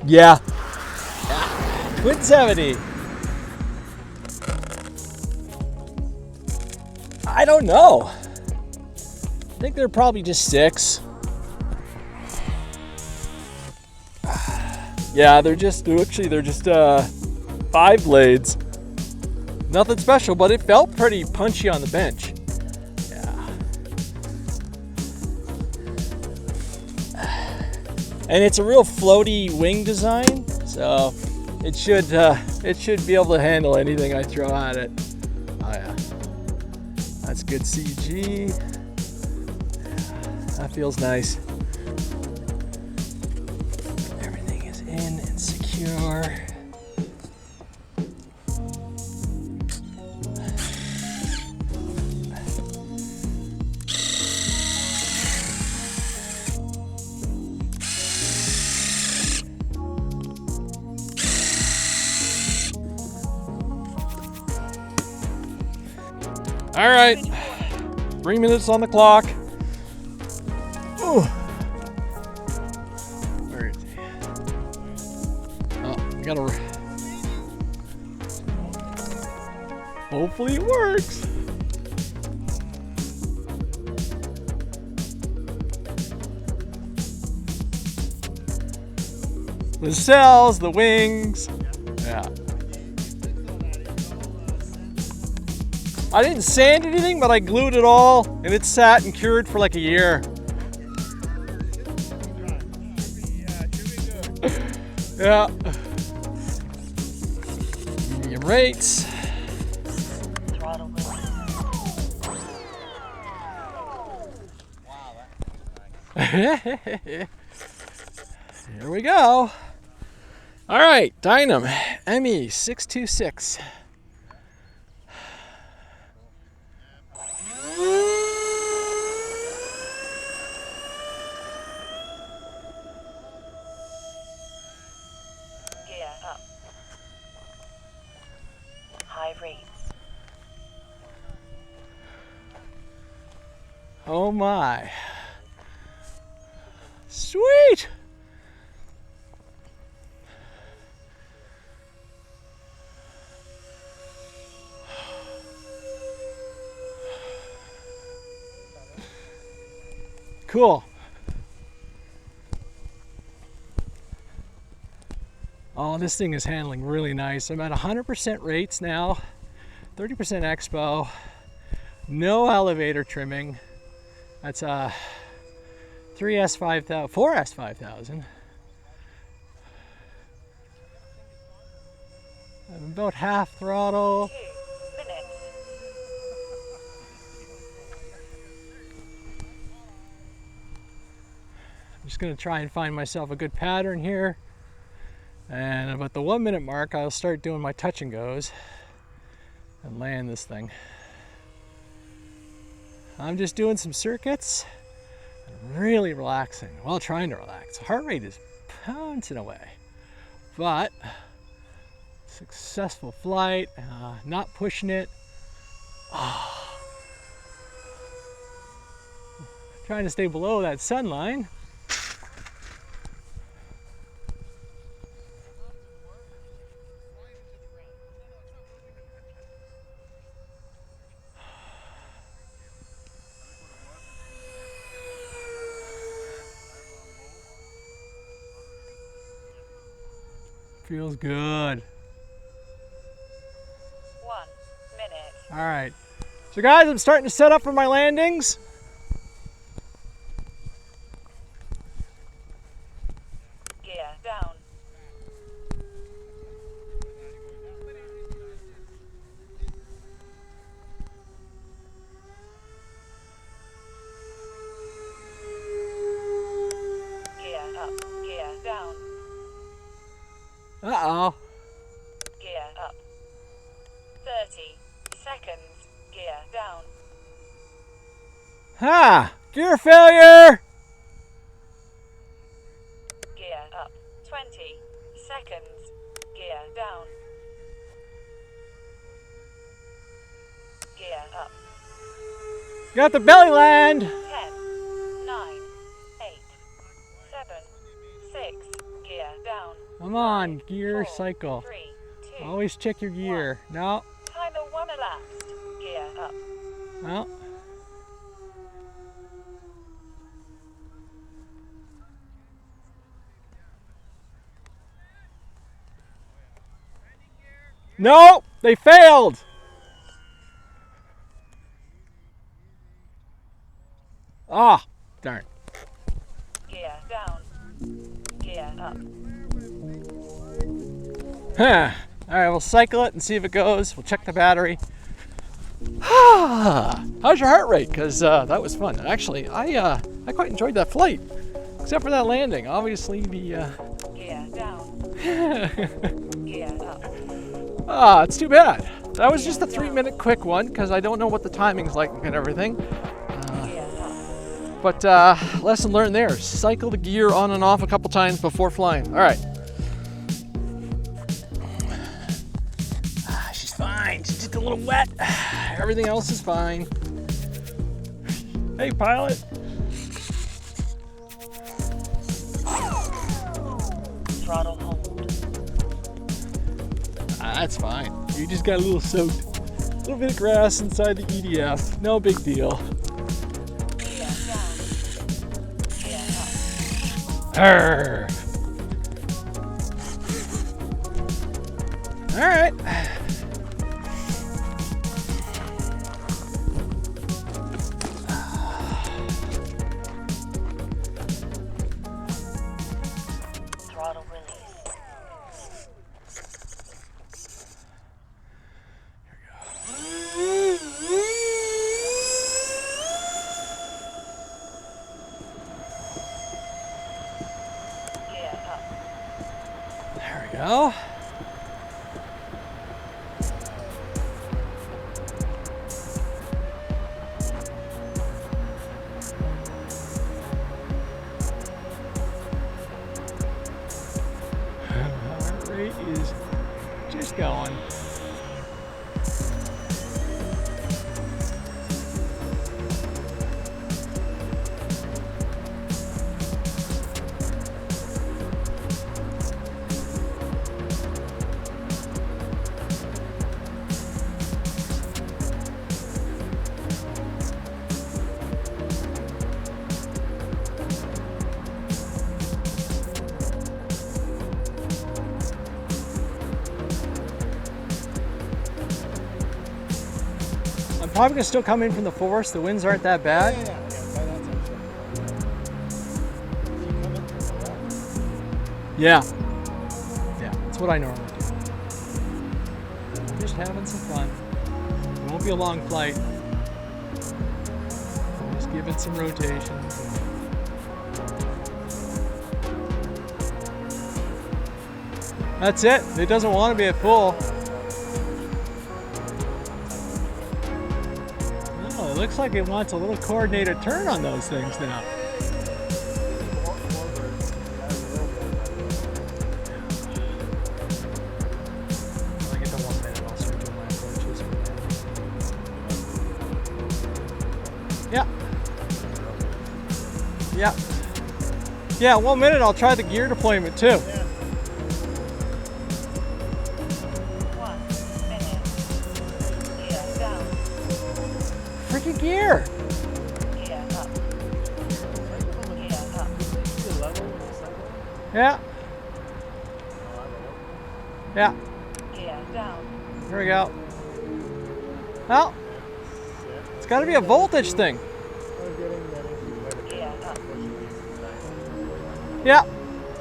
Yeah. Twin 70. I don't know. I think they're probably just 6. Yeah, they're just 5 blades. Nothing special, but it felt pretty punchy on the bench. Yeah. And it's a real floaty wing design, so it should be able to handle anything I throw at it. Oh yeah. That's good CG. Yeah, that feels nice. Everything is in and secure. All right, 3 minutes on the clock. Ooh. Where is he? Oh, I gotta. Hopefully it works. The cells, the wings. Yeah. I didn't sand anything, but I glued it all, and it sat and cured for like a year. Yeah. Medium rates. Here we go. All right, Dynam ME626. High rates. Oh my. Sweet. Cool. Oh, this thing is handling really nice. I'm at 100% rates now, 30% expo, no elevator trimming. That's a 3S5000, 4S5000. I'm about half throttle. 2 minutes. I'm just gonna try and find myself a good pattern here. And about the 1 minute mark, I'll start doing my touch and goes and land this thing. I'm just doing some circuits, really relaxing. Well, trying to relax. Heart rate is pouncing away, but successful flight, not pushing it. Oh. Trying to stay below that sun line. Feels good. 1 minute. All right. So guys, I'm starting to set up for my landings. Gear down. Gear up. Gear down. Uh-oh. Gear up. 30 seconds. Gear down. Ha! Gear failure! Gear up. 20 seconds. Gear down. Gear up. Got the belly land! 10, 9, 8, 7, 6. Gear down. Come on, gear 4, cycle. 3, 2. Always check your gear. No. Timer 1 elapsed. Gear up. Well. No, they failed. Ah, darn. Gear down. Gear up. Huh. All right, we'll cycle it and see if it goes. We'll check the battery. How's your heart rate? Because that was fun. Actually, I quite enjoyed that flight, except for that landing. Obviously, the Gear down. Gear up. it's too bad. That was just a 3-minute quick one because I don't know what the timing's like and everything. Gear up. But lesson learned there. Cycle the gear on and off a couple times before flying. All right. She's fine. She's just a little wet. Everything else is fine. Hey, pilot. Throttle hold. That's fine. You just got a little soaked. A little bit of grass inside the EDF. No big deal. Gear down. Gear up. Arr. All right. Throttle release. Gear up. There we go. Heart rate is just going. I'm probably gonna still come in from the forest. The winds aren't that bad. Yeah. Yeah, that's what I normally do. I'm just having some fun. It won't be a long flight. Just give it some rotations. That's it. It doesn't want to be at full. No, it looks like it wants a little coordinated turn on those things now. When I get to 1 minute, I'll start doing my approaches. Yeah. Yeah, 1 minute, I'll try the gear deployment too. 1 minute. Gear down. Freaking gear! Gear up. Gear up. Yeah. Yeah. Gear down. Here we go. Well, it's got to be a voltage thing. Gear up. Yeah,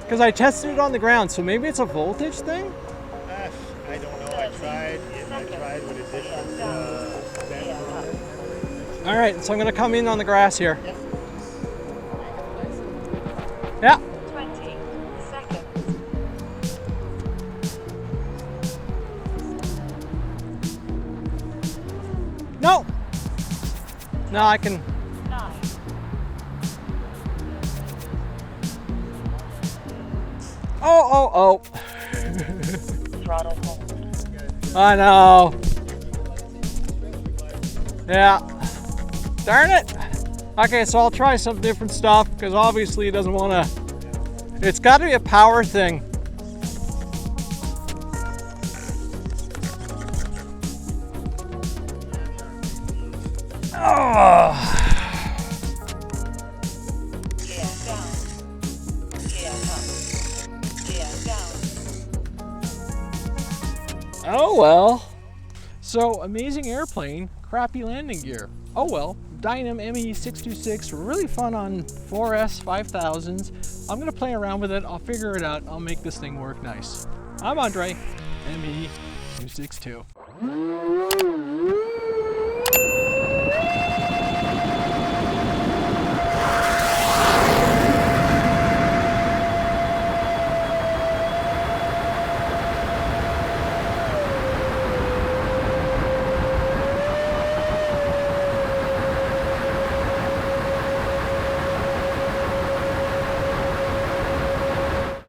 because I tested it on the ground, so maybe it's a voltage thing? I don't know. I tried with a different sensor on it. All right, so I'm going to come in on the grass here. Yeah. 20 seconds. No. No, I can. 9. Oh. Throttle hold. I know. Yeah. Darn it. Okay, so I'll try some different stuff because obviously it doesn't want to It's got to be a power thing. Oh. Gear down. Gear up. Gear down. Oh well. So, amazing airplane, crappy landing gear. Oh well. Dynam ME626, really fun on 4S 5000s. I'm gonna play around with it, I'll figure it out, I'll make this thing work nice. I'm Andre, ME262.